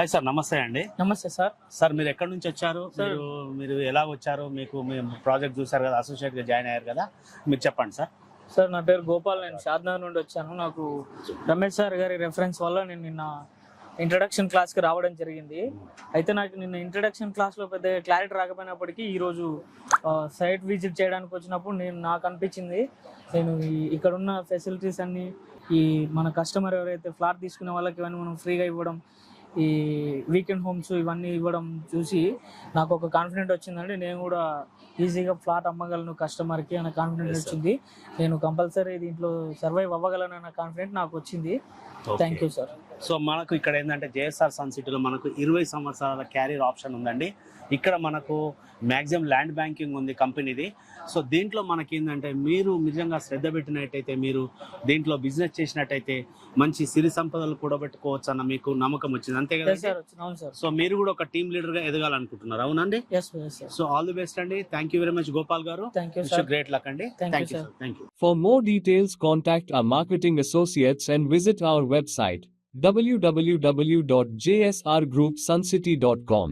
Hi sir, నమస్తే అండి. నమస్తే సార్. సార్ మీరు ఎక్కడి నుంచి వచ్చారు? సార్ మీరు ఎలా వచ్చారు? మీ ప్రాజెక్ట్ చూసారు కదా, అసోసియేట్గా జాయిన్ అయ్యారు కదా, మీరు చెప్పండి సార్. సార్ నా పేరు గోపాల్, నేను షాద్నగర్ నుండి వచ్చాను. నాకు రమేష్ సార్ గారి రెఫరెన్స్ వల్ల నేను నిన్న ఇంట్రడక్షన్ క్లాస్కి రావడం జరిగింది. అయితే నాకు నిన్న ఇంట్రడక్షన్ క్లాస్లో పెద్ద క్లారిటీ రాకపోయినప్పటికీ ఈరోజు సైట్ విజిట్ చేయడానికి వచ్చినప్పుడు నాకు అనిపించింది, నేను ఇక్కడ ఉన్న ఫెసిలిటీస్ అన్నీ, ఈ మన కస్టమర్ ఎవరైతే ఫ్లాట్ తీసుకునే వాళ్ళకి ఇవన్నీ మనం ఫ్రీగా ఇవ్వడం, ఈ వీకెండ్ హోమ్స్ ఇవన్నీ ఇవ్వడం చూసి నాకు ఒక కాన్ఫిడెంట్ వచ్చిందండి. నేను కూడా ఈజీగా ఫ్లాట్ అమ్మగలను కస్టమర్కి అన్న కాన్ఫిడెంట్ వచ్చింది. నేను కంపల్సరీ దీంట్లో సర్వైవ్ అవ్వగలను అన్న కాన్ఫిడెంట్ నాకు వచ్చింది. Thank you sir. సో మనకు ఇక్కడ ఏంటంటే జేఎస్ఆర్ సన్ సిటీలో మనకు 20 సంవత్సరాల క్యారియర్ ఆప్షన్ ఉందండి. ఇక్కడ మనకు మ్యాక్సిమం ల్యాండ్ బ్యాంకింగ్ ఉంది కంపెనీది. సో దీంట్లో మనకి ఏంటంటే మీరు నిజంగా శ్రద్ధ పెట్టినట్టయితే, మీరు దీంట్లో బిజినెస్ చేసినట్టయితే మంచి సిరి సంపదలు కూడబెట్టుకోవచ్చు అన్న మీకు నమ్మకం వచ్చింది, అంతే కదా సార్? సార్. సో మీరు కూడా ఒక టీమ్ లీడర్గా ఎదగాలనుకుంటున్నారు, అవునండి? సో ఆల్ ది బెస్ట్ అండి. Thank you very much Gopal గారు. గ్రేట్ లక్ అండి. Thank you. For more details, contact our marketing associates and visit our website www.jsrgroupsuncity.com.